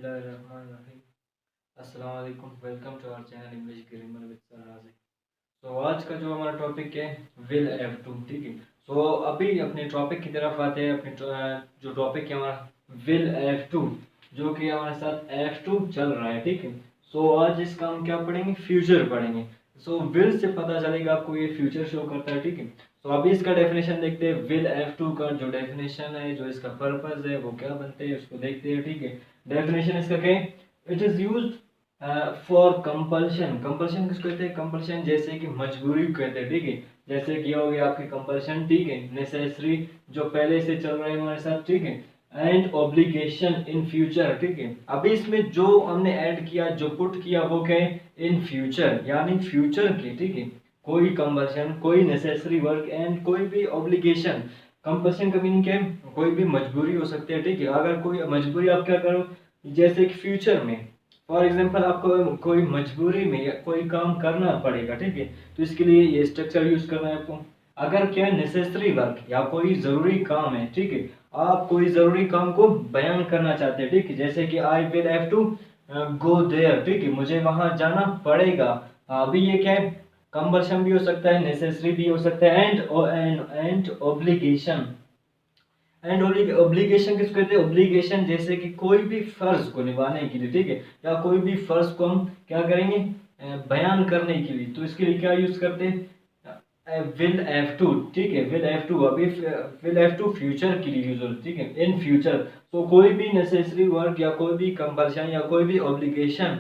बिस्मिल्लाहिर्रहमानिर्रहीम। अस्सलाम वालेकुम। Welcome to our channel English grammar with sir Razi. तो आज का जो हमारा टॉपिक है विल एफ टू, ठीक है। सो अभी अपने टॉपिक की तरफ आते हैं। जो टॉपिक है हमारा विल एफ टू, जो कि हमारे साथ एफ टू चल रहा है, ठीक है। सो आज इसका हम क्या पढ़ेंगे, फ्यूचर पढ़ेंगे। सो विल से पता चलेगा आपको ये फ्यूचर शो करता है, ठीक है। तो अभी इसका डेफिनेशन देखते हैं। विल एफ टू का जो डेफिनेशन है, जो इसका पर्पस है, वो क्या बनते हैं उसको देखते हैं, ठीक है। डेफिनेशन इसका क्या है, it is used for compulsion. Compulsion किसको कहते हैं, कंपल्शन जैसे कि मजबूरी को कहते हैं, ठीक है। जैसे कि हो गया आपकी कंपल्शन, ठीक है, नेसेसरी जो पहले से चल रहे हैं हमारे साथ, ठीक है, एंड ऑब्लिगेशन इन फ्यूचर, ठीक है। अभी इसमें जो हमने ऐड किया, जो पुट किया, वो क्या है, इन फ्यूचर, यानी फ्यूचर के, ठीक है। कोई कंपल्शन, कोई नेसेसरी वर्क एंड कोई भी ऑब्लिगेशन। कंपल्शन का मीनिंग क्या है, कोई भी मजबूरी हो सकती है, ठीक है। अगर कोई मजबूरी आप क्या करो, जैसे कि फ्यूचर में फॉर एग्जांपल आपको कोई मजबूरी में कोई काम करना पड़ेगा, ठीक है। तो इसके लिए ये स्ट्रक्चर यूज करना है आपको। अगर क्या नेसेसरी वर्क या कोई जरूरी काम है, ठीक है, आप कोई जरूरी काम को बयान करना चाहते हैं, ठीक है। जैसे कि I will have to go there, ठीक है, मुझे वहां जाना पड़ेगा। अभी ये क्या है, कंपल्शन भी हो सकता है, नेसेसरी भी हो सकता है, एंड ऑब्लिगेशन। एंड ऑब्लिगेशन किसको कहते हैं, ऑब्लिगेशन जैसे कि कोई भी फर्ज को निभाने के लिए, ठीक है, या कोई भी फर्ज को हम क्या करेंगे, बयान करने के लिए। तो इसके लिए क्या यूज करते हैं, विल एफ टू, ठीक है। विल एफ टू, अभी विल एफ टू फ्यूचर के लिए यूज होता है, ठीक है, इन फ्यूचर। तो कोई भी नेसेसरी वर्क या कोई भी कंपल्शन या कोई भी ऑब्लिगेशन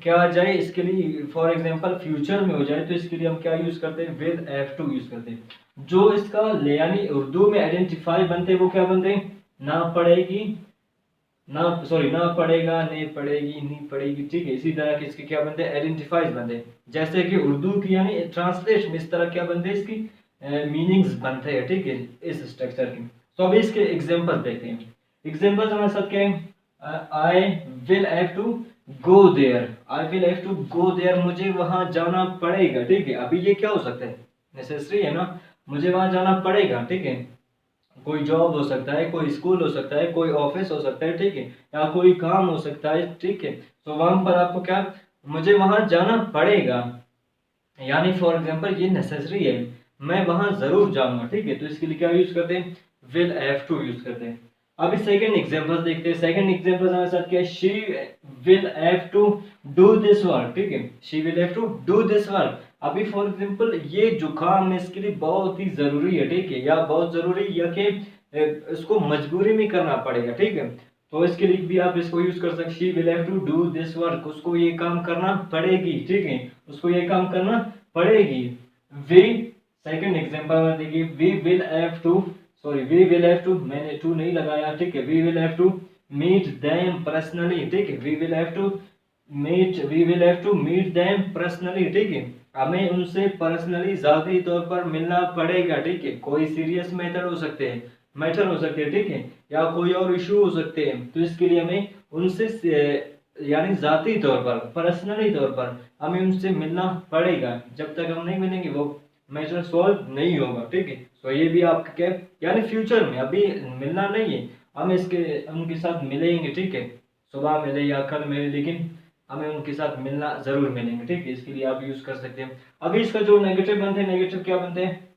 क्या आ जाए, इसके लिए फॉर एग्जांपल फ्यूचर में हो जाए, तो इसके लिए हम क्या यूज करते हैं, विल एफ टू यूज करते हैं। जो इसका यानी उर्दू में आइडेंटिफाई बनते हैं, वो क्या बनते हैं, ना पड़ेगी, ना सॉरी, ना पड़ेगा, नहीं पड़ेगी, नहीं पड़ेगी, ठीक है। इसी तरह के इसके क्या बनते हैं, आइडेंटिफाइज बनते हैं। जैसे कि उर्दू की यानी ट्रांसलेट में इस तरह क्या बनते हैं, इसकी मीनिंग्स बनते हैं, ठीक है, इस स्ट्रक्चर की। तो अभी इसके एग्जांपल देखते हैं। एग्जांपल हमारे साथ क्या है, I will have to go there. I will have to go there, मुझे वहां जाना पड़ेगा, ठीक है। अभी ये क्या हो सकता है, नेसेसरी है ना, मुझे वहां जाना पड़ेगा, ठीक है। कोई जॉब हो सकता है, कोई स्कूल हो सकता है, कोई ऑफिस हो सकता है, ठीक है, या कोई काम हो सकता है, ठीक है। तो वहां पर आपको क्या, मुझे वहां जाना पड़ेगा, यानी फॉर एग्जांपल ये नेसेसरी है, मैं वहां जरूर जाऊंगा, ठीक है। तो इसके लिए क्या यूज करते हैं, विल हैव टू यूज करते हैं। अभी सेकंड एग्जांपल देखते हैं। सेकंड एग्जांपल हमारे साथ क्या है, she will have to do this work, ठीक है, she will have to do this work. अभी फॉर एग्जांपल ये जो काम है इसके लिए बहुत ही जरूरी है, ठीक है, या बहुत जरूरी, या कि इसको मजबूरी में करना पड़ेगा, ठीक है। तो इसके लिए भी आप इसको यूज कर सकते, she will have to do this work, उसको ये काम करना पड़ेगी, ठीक है, उसको ये काम करना पड़ेगी। वी सेकंड एग्जांपल में देखिए, we will have to sorry we will have to, मैंने टू नहीं लगाया, ठीक है, we will have to meet them personally, ठीक है, we will have to meet them personally, ठीक है, हमें उनसे पर्सनली जाती तौर पर मिलना पड़ेगा, ठीक है। कोई सीरियस मैटर हो सकते हैं, ठीक है, या कोई और इशू हो सकते हैं। तो इसके लिए हमें उनसे यानी जाती तौर पर, पर्सनली तौर पर हमें उनसे मिलना पड़ेगा। जब तक हम नहीं मिलेंगे वो मैटर सॉल्व नहीं होगा, ठीक है। तो ये भी आपका क्या, यानी फ्यूचर में, अभी मिलना नहीं है, हम उनके साथ मिलेंगे, ठीक है, सुबह मिले या कल मिले, लेकिन हमें उनके साथ मिलना जरूर मिलेंगे, ठीक है। इसके लिए आप यूज कर सकते हैं। अभी इसका जो नेगेटिव बनते हैं, नेगेटिव क्या बनते हैं,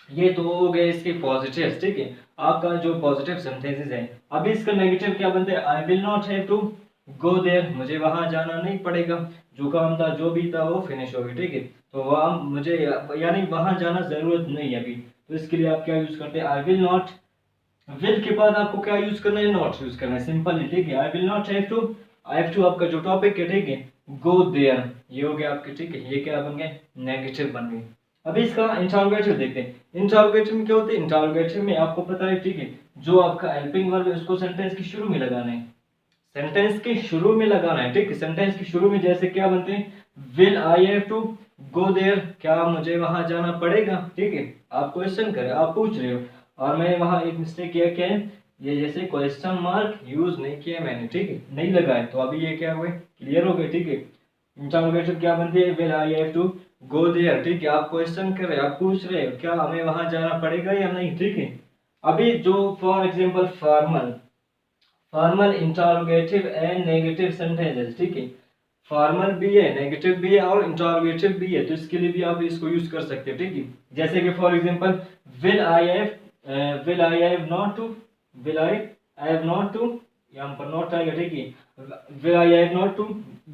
ये तो हो गए इसके पॉजिटिव, ठीक है, आपका जो पॉजिटिव सेंटेंसेस है। अभी इसका नेगेटिव क्या बनते हैं, I will not have to go there, मुझे वहां जाना नहीं पड़ेगा, जो काम था जो भी था वो फिनिश हो गया, ठीक है। तो वहां मुझे यानी वहां जाना जरूरत नहीं है अभी। तो इसके लिए आप क्या यूज करते हैं, आई विल नॉट, विल के बाद आपको क्या यूज करना है, नॉट यूज करना है, सिंपल, ठीक है। I will not have to, I have to आपका जो टॉपिक है, ठीक है, गो देयर, ये हो गया आपके, ठीक है, ये क्या बन गए, नेगेटिव बन गए। अभी इसका इंटरोगेटिव देखते हैं। इंटरोगेटिव में क्या होते हैं, इंटरोगेटिव में आपको पता है, ठीक है, जो आपका हेल्पिंग वर्ब है उसको सेंटेंस के शुरू में लगाना है, सेंटेंस के शुरू में लगाना है, ठीक है। सेंटेंस के शुरू में जैसे क्या बनते हैं, will I have to go there, क्या मुझे वहां जाना पड़ेगा, ठीक है, आप क्वेश्चन करें, आप पूछ रहे हो, और मैं वहां एक मिस्टेक किया, क्या है, ये जैसे क्वेश्चन मार्क यूज नहीं किया मैंने, ठीक है, नहीं लगाया, तो अभी ये क्या हुए, क्लियर हो गए, ठीक है। इंटरोगेटिव क्या बनती है, will I have to go there, ठीक है, आप क्वेश्चन कर रहे हैं, आप पूछ रहे हो क्या हमें वहां जाना पड़ेगा या नहीं, ठीक है। अभी जो for example formal, formal, interrogative and negative sentences, ठीक है। फॉर्मल भी है, नेगेटिव भी है और इंटरोगेटिव भी है, तो इसके लिए भी आप इसको यूज कर सकते हैं, ठीक है। जैसे कि for example will I have not to, will I have not to, यहाँ पर नॉट आएगा, ठीक है। Will I have not to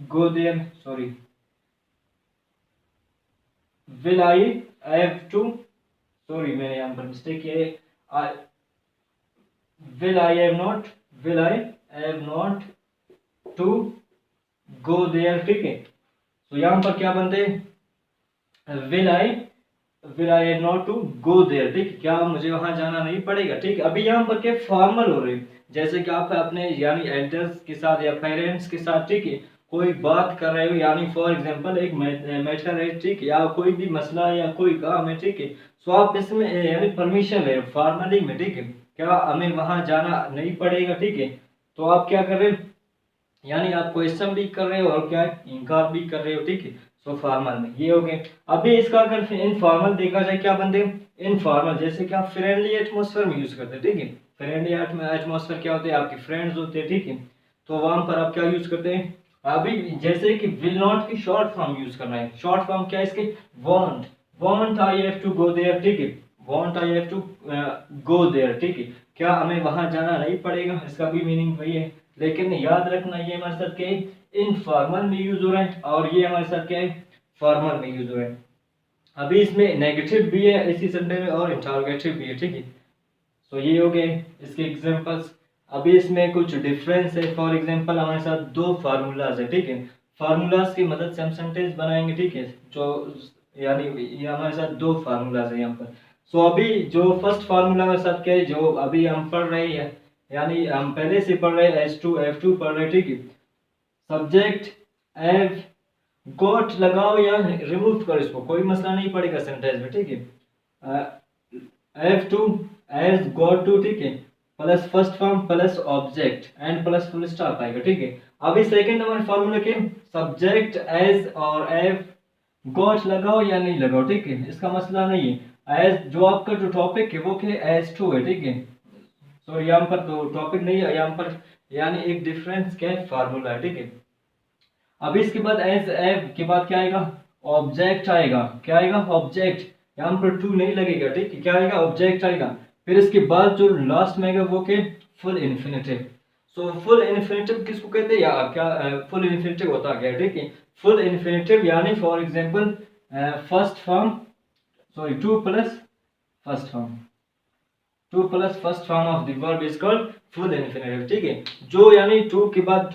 go there, sorry, will I have to, sorry मैंने यहाँ पर मिस्टेक किया है, will I have not, will I have not to go there, ठीक है। तो यहाँ पर क्या बनते हैं, will I have not to go there, ठीक है, क्या मुझे वहां जाना नहीं पड़ेगा, ठीक है। अभी यहाँ पर क्या फॉर्मल हो रही है, जैसे कि आप अपने यानी एल्डर्स के साथ या पेरेंट्स के साथ, ठीक है, कोई बात कर रहे हो, यानी फॉर एग्जांपल एक मैटर है, ठीक है, या कोई भी मसला है या कोई काम है, ठीक है। सो आप इसमें यानी परमिशन ले फॉर्मली में, ठीक है, क्या हमें वहां जाना नहीं पड़ेगा, ठीक है। तो आप क्या कर रहे हो, यानी आप क्वेश्चन भी कर रहे हो और क्या इनकार भी कर रहे हो, ठीक है। सो फॉर्मल में ये हो गए। अभी इसका अगर इनफॉर्मल देखा जाए क्या बनते हैं, इनफॉर्मल जैसे कि आप फ्रेंडली एटमॉस्फेयर में यूज करते हैं, ठीक है। फ्रेंडली एटमॉस्फेयर क्या होते हैं, आपके फ्रेंड्स होते हैं, ठीक है। तो वहां पर आप क्या यूज करते हैं, अभी जैसे कि विल नॉट की शॉर्ट फॉर्म यूज करना है, शॉर्ट फॉर्म क्या है इसके, want, want I have to go there, ठीक है, want I have to go there, ठीक है, क्या हमें वहां जाना नहीं पड़ेगा, इसका भी मीनिंग वही है। लेकिन याद रखना ये हमारे साथ क्या है, इनफॉर्मल में यूज हो रहा है और ये हमारे साथ क्या है, फॉर्मल में यूज हो रहा है। अभी इसमें नेगेटिव भी है इसी सेंटेंस में और इंटरोगेटिव भी है, ठीक है। तो ये हो गए इसके एग्जांपल्स। अभी इसमें कुछ डिफरेंस है, फॉर एग्जांपल हमारे साथ दो फार्मूलाज है, ठीक है। फार्मूलाज की मदद से हम सेंटेंस बनाएंगे, ठीक है, जो यानी ये हमारे साथ दो फार्मूलाज है यहाँ पर। सो अभी जो फर्स्ट फार्मूला हमारे साथ क्या है, जो अभी हम पढ़ रहे हैं, यानी हम पहले से पढ़ रहे हैं S2 F2 पढ़ रहे हैं, ठीक है। सब्जेक्ट एव गोट लगाओ या रिमूव करो, इसको कोई मसला नहीं पड़ेगा सेंटेंस में, ठीक है। F2 एज गोट टू, ठीक है, plus first form plus object and plus full stop आएगा, ठीक है। अभी सेकंड नंबर फार्मूला के सब्जेक्ट एज और एव गोट लगाओ या नहीं लगाओ, ठीक है, इसका मसला नहीं है। एज जो आपका जो टॉपिक है वो क्या S2 है, ठीक है। तो यहाँ पर तो टॉपिक नहीं है, यहाँ पर यानी एक डिफरेंस क्या है, फार्मूला है, ठीक है। अभी इसके बाद एज एव के बाद क्या आएगा, ऑब्जेक्ट आएगा, क्या आएगा, ऑब्जेक्ट, यहाँ पर टू नहीं लगेगा, ठीक है, क्या आएगा, ऑब्जेक्ट आएगा। फिर इसके बाद जो लास्ट में आएगा वो क्या, full infinitive. So full infinitive किसको कहते हैं, या क्या फुल इन्फिनेटिव होता है क्या, ठीक है। फुल इन्फिनेटिव यानी for example first form, sorry to plus first form, to plus first form of the verb is called full infinitive, ठीक है। जो यानी टू के बाद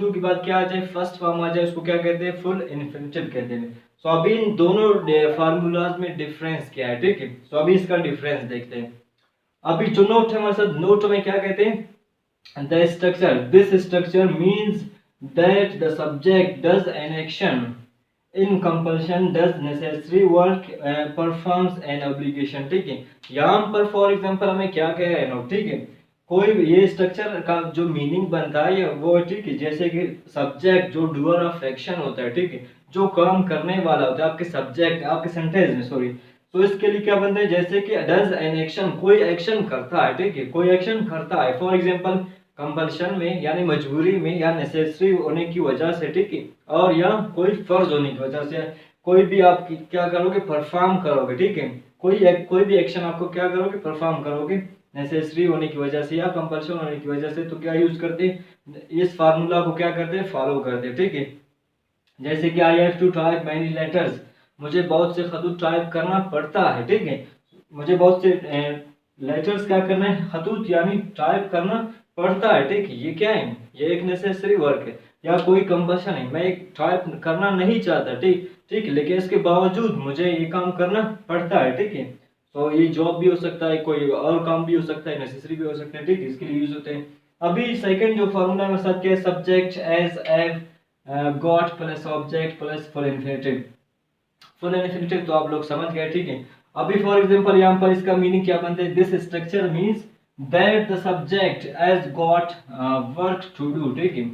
क्या आ जाए, फर्स्ट फॉर्म आ जाए, उसको क्या कहते हैं, फुल इन्फिनेटिव कहते हैं। सो अभी इन दोनों फार्मूलाज में डिफरेंस क्या है, ठीक है। सो अभी इसका डिफरेंस देखते हैं। अभी जो नोट है हमारे साथ, नोट में क्या कहते हैं, the structure, this structure means that the subject does an action in compulsion does necessary work performs an obligation, ठीक है। यहाँ पर फॉर एग्जांपल हमें क्या कह रहे हैं नोट, ठीक है, कोई ये स्ट्रक्चर का जो मीनिंग बनता है वो, ठीक है, जैसे कि सब्जेक्ट जो डूअर ऑफ एक्शन होता है, ठीक है, जो काम करने वाला होता है आपके सब्जेक्ट, आपके सेंटेंस में, सॉरी। तो इसके लिए क्या बनता है, जैसे कि डज एन एक्शन, कोई एक्शन करता है, ठीक है, कोई एक्शन करता है, फॉर एग्जांपल कंपल्शन में यानी मजबूरी में या नेसेसरी होने की वजह से, ठीक है, और या कोई फर्ज होने की वजह से कोई भी आप क्या करोगे, परफॉर्म करोगे, ठीक है, कोई भी एक्शन आपको क्या करोगे, परफॉर्म करोगे, नेसेसरी होने की वजह से या कंपल्शन होने की वजह से, तो क्या यूज करते हैं, इस फार्मूला को क्या करते हैं, फॉलो करते हैं, ठीक है। जैसे कि I have to type many letters, मुझे बहुत से खतूत टाइप करना पड़ता है, ठीक है, मुझे बहुत से लेटर्स क्या करना है, खतूत यानी टाइप करना पड़ता है, ठीक है। ये क्या है, ये एक नेसेसरी वर्क है या कोई कंपल्शन है, मैं एक टाइप करना नहीं चाहता, ठीक ठीक, लेकिन इसके बावजूद मुझे ये काम करना पड़ता है, ठीक है। तो ये जॉब भी हो सकता है, कोई और काम भी हो सकता है, नेसेसरी भी हो सकता है, ठीक है, इसके लिए यूज होते हैं। अभी सेकंड जो फॉर्मूला मेरे साथ क्या है, सब्जेक्ट एज एव got plus object plus full infinitive. Full infinitive तो आप लोग समझ गए, ठीक है। अभी फॉर एग्जांपल यहाँ पर इसका मीनिंग क्या बनता है, this structure means that the subject has got work to do, ठीक है।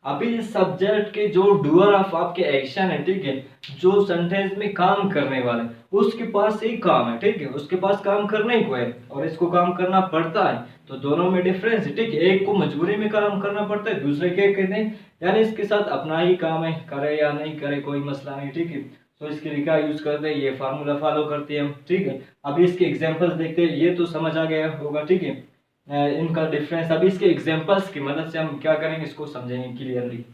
अभी इस सब्जेक्ट के जो डूअर ऑफ आपके एक्शन है, ठीक है, जो सेंटेंस में काम करने वाले, उसके पास एक काम है, ठीक है, उसके पास काम करने को है और इसको काम करना पड़ता है। तो दोनों में डिफरेंस है, ठीक है, एक को मजबूरी में काम करना पड़ता है, दूसरे के कहते हैं यानी इसके साथ अपना ही काम है, करे या नहीं करे कोई मसला नहीं, ठीक है। तो इसके लिए क्या यूज करते हैं, ये फार्मूला फॉलो करते हैं हम, ठीक है। अभी इसके एग्जांपल्स देखते हैं, ये तो समझ आ गया होगा, ठीक है, इनका डिफरेंस। अभी इसके एग्जांपल्स की मदद से हम क्या करेंगे, इसको समझेंगे क्लियरली।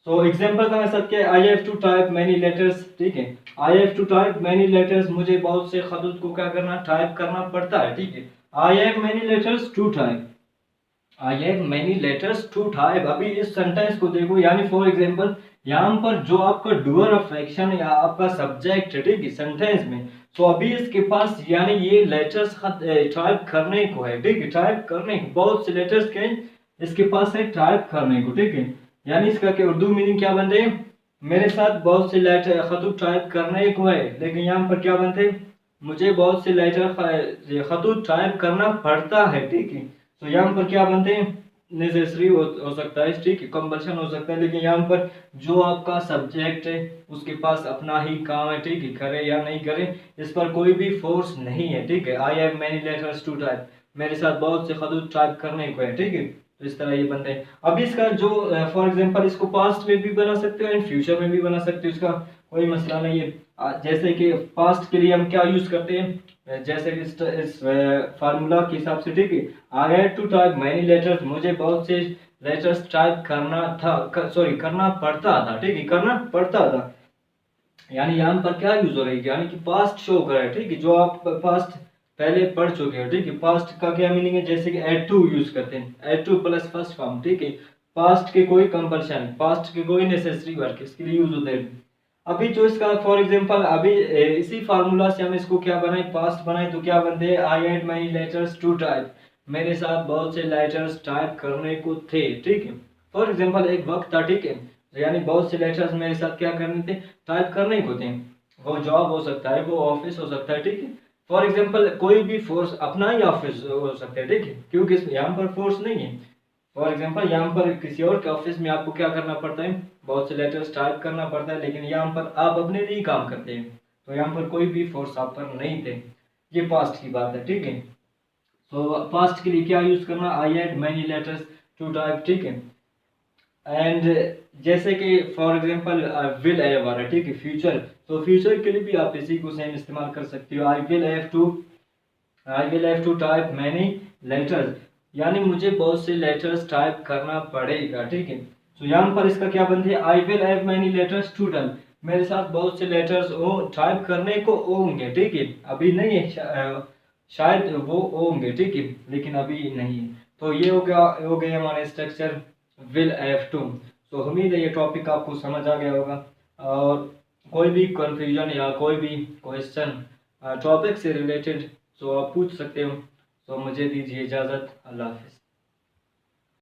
सो एग्जांपल हमारे साथ क्या है, I have to type many letters, ठीक है, I have to type many letters, मुझे बहुत से खतूत को क्या करना, टाइप करना पड़ता है, ठीक है। I have many letters to type, I have many letters to type. अभी इस सेंटेंस को देखो, यानी फॉर एग्जांपल यहाँ पर जो आपका डूअर ऑफ एक्शन या आपका सब्जेक्ट है, ठीक है, सेंटेंस में, तो अभी इसके पास यानी ये लेटर्स टाइप करने को है, ठीक है, टाइप करने को बहुत से लेटर्स के इसके पास है टाइप करने को, ठीक है। यानी इसका क्या उर्दू मीनिंग क्या बनते हैं, मेरे साथ बहुत से लेटर खतूत टाइप करने को है, लेकिन यहाँ पर क्या बनते हैं, मुझे बहुत से लेटर खतूत टाइप करना पड़ता है, ठीक है। तो यहाँ पर क्या बनते हैं, नेसेसरी हो सकता है, ठीक है, कंपल्शन हो सकता है, लेकिन यहाँ पर जो आपका सब्जेक्ट है उसके पास अपना ही काम है, ठीक है, करे या नहीं करे इस पर कोई भी फोर्स नहीं है, ठीक है। I have many letters to type, मेरे साथ बहुत से खतूत टाइप करने को है, ठीक है। तो इस तरह ये बनते हैं। अब इसका जो फॉर एग्जांपल इसको पास्ट में भी बना सकते हो एंड फ्यूचर में भी बना सकते हो, इसका कोई मसला नहीं है। जैसे कि पास्ट के लिए हम क्या यूज करते हैं, जैसे कि इस फार्मूला के हिसाब से, ठीक है, I had to type many letters, मुझे बहुत से लेटर्स टाइप करना था, सॉरी करना पड़ता था, ठीक है, करना पड़ता था। यानी यहाँ पर क्या यूज हो रही है, यानी कि पास्ट शो कर रहा है, ठीक है, जो आप पास्ट पहले पढ़ चुके हो, ठीक है। पास्ट का क्या मीनिंग है, जैसे कि एड टू यूज करते हैं, had to plus first form, ठीक है। पास्ट के कोई कंपल्शन, पास्ट के कोई नेसेसरी वर्क, इसके लिए यूज होते हैं। अभी जो इसका फॉर एग्जांपल अभी इसी फार्मूला से हम इसको क्या बनाए, पास्ट बनाए, तो क्या बनते हैं, I had many letters to type, मेरे साथ बहुत से लेटर्स टाइप करने को थे, ठीक है। फॉर एग्जांपल एक वक्त था, ठीक है, यानी बहुत से लेटर्स मेरे साथ क्या करने थे, टाइप करने को थे। वो जॉब हो सकता है, वो ऑफिस हो सकता है, ठीक है। फॉर एग्जांपल कोई भी फोर्स, अपना ही ऑफिस हो सकता है, ठीक है, क्योंकि यहाँ पर फोर्स नहीं है। फॉर एग्जांपल यहाँ पर किसी और के ऑफिस में आपको क्या करना पड़ता है, बहुत से लेटर्स टाइप करना पड़ता है, लेकिन यहाँ पर आप अपने लिए काम करते हैं, तो यहाँ पर कोई भी फोर्स आप पर नहीं थे। ये पास्ट की बात है, ठीक है। तो पास्ट के लिए क्या यूज करना, I had many letters to type, ठीक है। एंड जैसे कि फॉर एग्जांपल विल हैव आ रहा है, ठीक है, फ्यूचर, तो फ्यूचर के लिए भी आप इसी को सेम इस्तेमाल कर सकते हो, I will have to type many letters, यानी मुझे बहुत से लेटर्स टाइप करना पड़ेगा, ठीक है। तो यहाँ पर इसका क्या बनती है, I will have many letters to type, मेरे साथ बहुत से लेटर्स टाइप करने को होंगे, ठीक है, अभी नहीं है, शायद वो होंगे, ठीक है, लेकिन अभी नहीं है। तो ये हो गया हमारे स्ट्रक्चर विल हैव टू। तो उम्मीद है ये टॉपिक आपको समझ आ गया होगा, और कोई भी कंफ्यूजन या कोई भी क्वेश्चन टॉपिक से रिलेटेड तो आप पूछ सकते हो। तो मुझे दीजिए इजाज़त, अल्लाह हाफिज़।